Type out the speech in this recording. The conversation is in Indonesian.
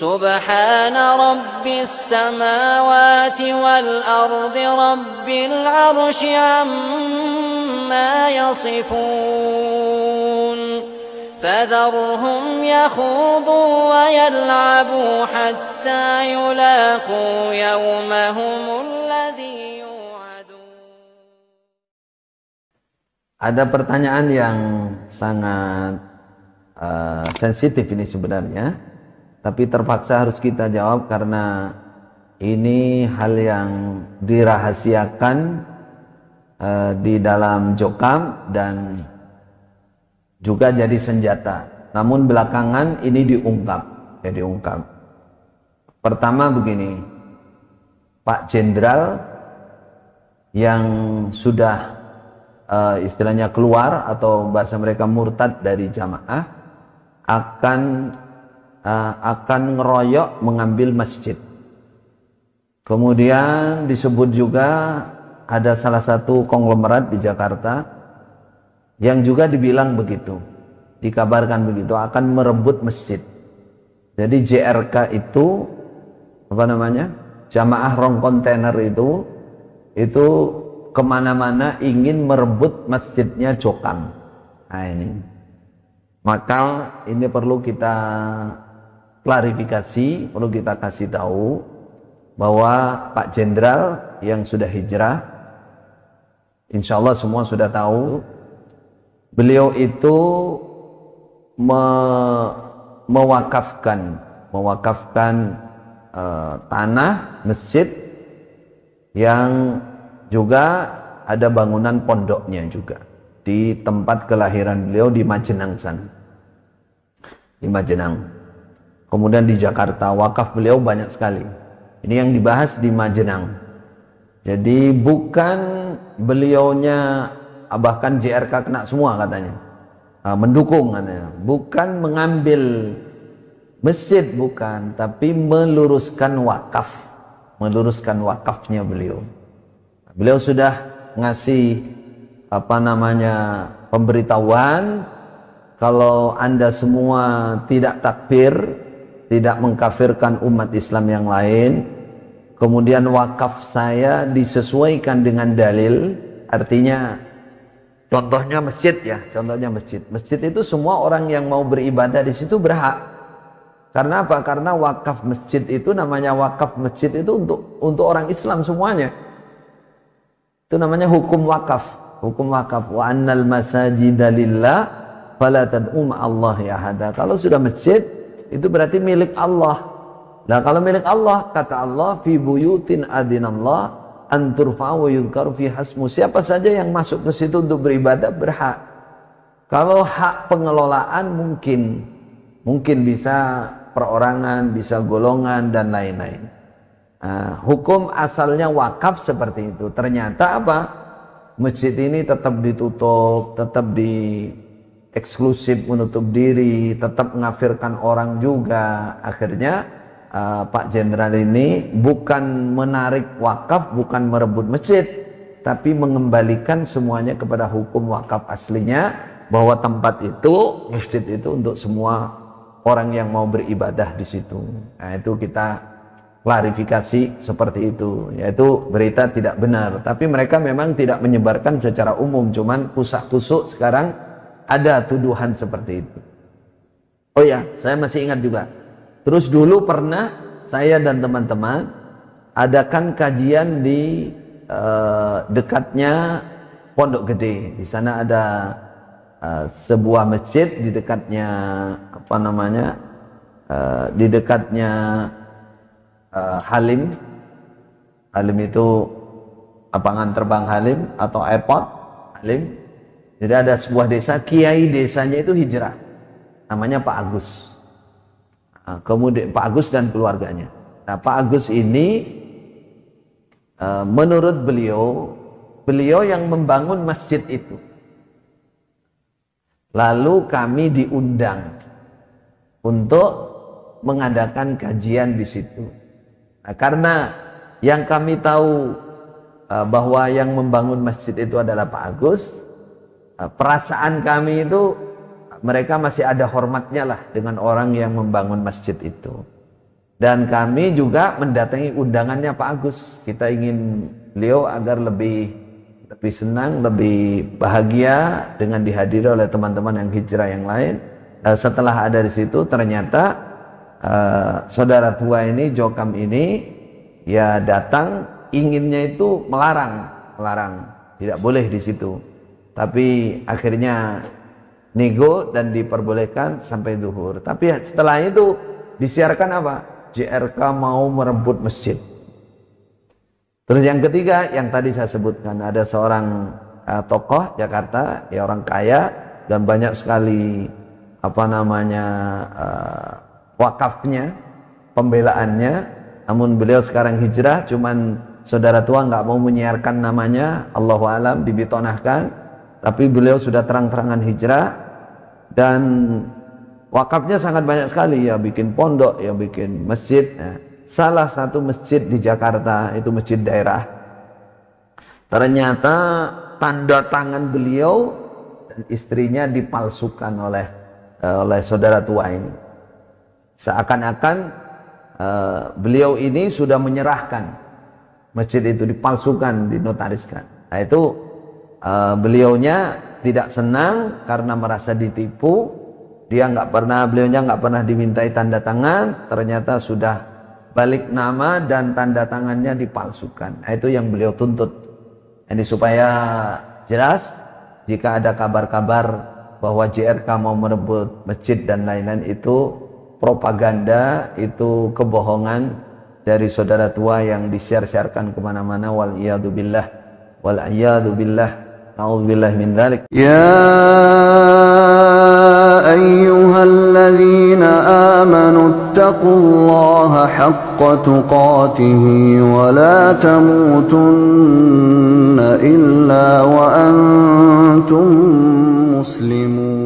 سبحان رب السماوات والأرض رب العرش عما يصفون فذرهم يخوضوا ويلعبوا حتى يلاقوا يومهم الذي يوعدون. Ada pertanyaan yang sangat sensitif ini sebenarnya, tapi terpaksa harus kita jawab karena ini hal yang dirahasiakan di dalam Jokam dan juga jadi senjata. Namun belakangan ini diungkap. Pertama begini, Pak Jenderal yang sudah istilahnya keluar atau bahasa mereka murtad dari jamaah akan ngeroyok mengambil masjid. Kemudian disebut juga ada salah satu konglomerat di Jakarta yang juga dibilang begitu, dikabarkan begitu, akan merebut masjid. Jadi JRK itu apa namanya, jamaah rong kontainer itu kemana-mana ingin merebut masjidnya Jokam. Nah ini, maka ini perlu kita klarifikasi, perlu kita kasih tahu bahwa Pak Jenderal yang sudah hijrah, insya Allah semua sudah tahu, beliau itu mewakafkan tanah masjid yang juga ada bangunan pondoknya juga di tempat kelahiran beliau di Majenang sana. Di Majenang. Kemudian di Jakarta wakaf beliau banyak sekali. Ini yang dibahas di Majenang. Jadi bukan beliaunya, bahkan JRK kena semua katanya, mendukung katanya, bukan mengambil masjid, bukan, tapi meluruskan wakafnya beliau. Beliau sudah ngasih pemberitahuan, kalau Anda semua tidak takfir, tidak mengkafirkan umat Islam yang lain, kemudian wakaf saya disesuaikan dengan dalil, artinya contohnya masjid ya, masjid itu semua orang yang mau beribadah di situ berhak. Karena apa? Karena wakaf masjid itu, namanya wakaf masjid itu untuk orang Islam semuanya. Itu namanya hukum wakaf. Wa annal masajida lillah fala tad'u ma'allahi ahada. Kalau sudah masjid itu berarti milik Allah. Nah kalau milik Allah, kata Allah, fi buyutin adinallah an turfa wa yudhkaru fi hasmu. Siapa saja yang masuk ke situ untuk beribadah berhak. Kalau hak pengelolaan mungkin bisa perorangan, bisa golongan dan lain-lain. Hukum asalnya wakaf seperti itu. Ternyata apa? Masjid ini tetap ditutup, tetap di eksklusif, menutup diri, tetap mengafirkan orang juga. Akhirnya Pak Jenderal ini bukan menarik wakaf, bukan merebut masjid, tapi mengembalikan semuanya kepada hukum wakaf aslinya, bahwa tempat itu, masjid itu untuk semua orang yang mau beribadah di situ. Nah itu kita klarifikasi seperti itu, yaitu berita tidak benar. Tapi mereka memang tidak menyebarkan secara umum, cuman kusak-kusuk sekarang ada tuduhan seperti itu. Oh ya, saya masih ingat juga. Terus dulu pernah saya dan teman-teman adakan kajian di dekatnya Pondok Gede. Di sana ada sebuah masjid di dekatnya di dekatnya Halim. Halim itu lapangan terbang Halim atau airport Halim. Jadi ada sebuah desa, kiai desanya itu hijrah, namanya Pak Agus. Kemudian Pak Agus dan keluarganya. Nah Pak Agus ini menurut beliau yang membangun masjid itu. Lalu kami diundang untuk mengadakan kajian di situ. Nah, karena yang kami tahu bahwa yang membangun masjid itu adalah Pak Agus, perasaan kami itu mereka masih ada hormatnya lah dengan orang yang membangun masjid itu. Dan kami juga mendatangi undangannya Pak Agus. Kita ingin beliau agar lebih senang, lebih bahagia dengan dihadiri oleh teman-teman yang hijrah yang lain. Setelah ada di situ, ternyata saudara tua ini, Jokam ini, ya datang, inginnya itu melarang, tidak boleh di situ. Tapi akhirnya nego dan diperbolehkan sampai zuhur. Tapi setelah itu disiarkan apa? JRK mau merebut masjid. Terus yang ketiga, yang tadi saya sebutkan, ada seorang tokoh Jakarta, ya orang kaya dan banyak sekali wakafnya, pembelaannya. Namun beliau sekarang hijrah, cuman saudara tua nggak mau menyiarkan namanya, Allahu alam, dibitonahkan. Tapi beliau sudah terang-terangan hijrah dan wakafnya sangat banyak sekali, ya bikin pondok, ya bikin masjid. Nah, salah satu masjid di Jakarta, itu masjid daerah, ternyata tanda tangan beliau dan istrinya dipalsukan oleh saudara tua ini. Seakan-akan beliau ini sudah menyerahkan masjid itu, dipalsukan, dinotariskan. Nah itu beliaunya tidak senang karena merasa ditipu. Beliaunya nggak pernah dimintai tanda tangan, ternyata sudah balik nama dan tanda tangannya dipalsukan. Nah, itu yang beliau tuntut. Ini supaya jelas, jika ada kabar-kabar bahwa JRK mau merebut masjid dan lain-lain, itu propaganda, itu kebohongan dari saudara tua yang disiar-siarkan kemana-mana. Wal-iyadu billah, wal-iyadu billah, na'udzubillah min dzalik. Ya ayyuhalladzina amanu ittaqullaha haqqa tuqatih wa la tamutunna illa wa antum muslimun.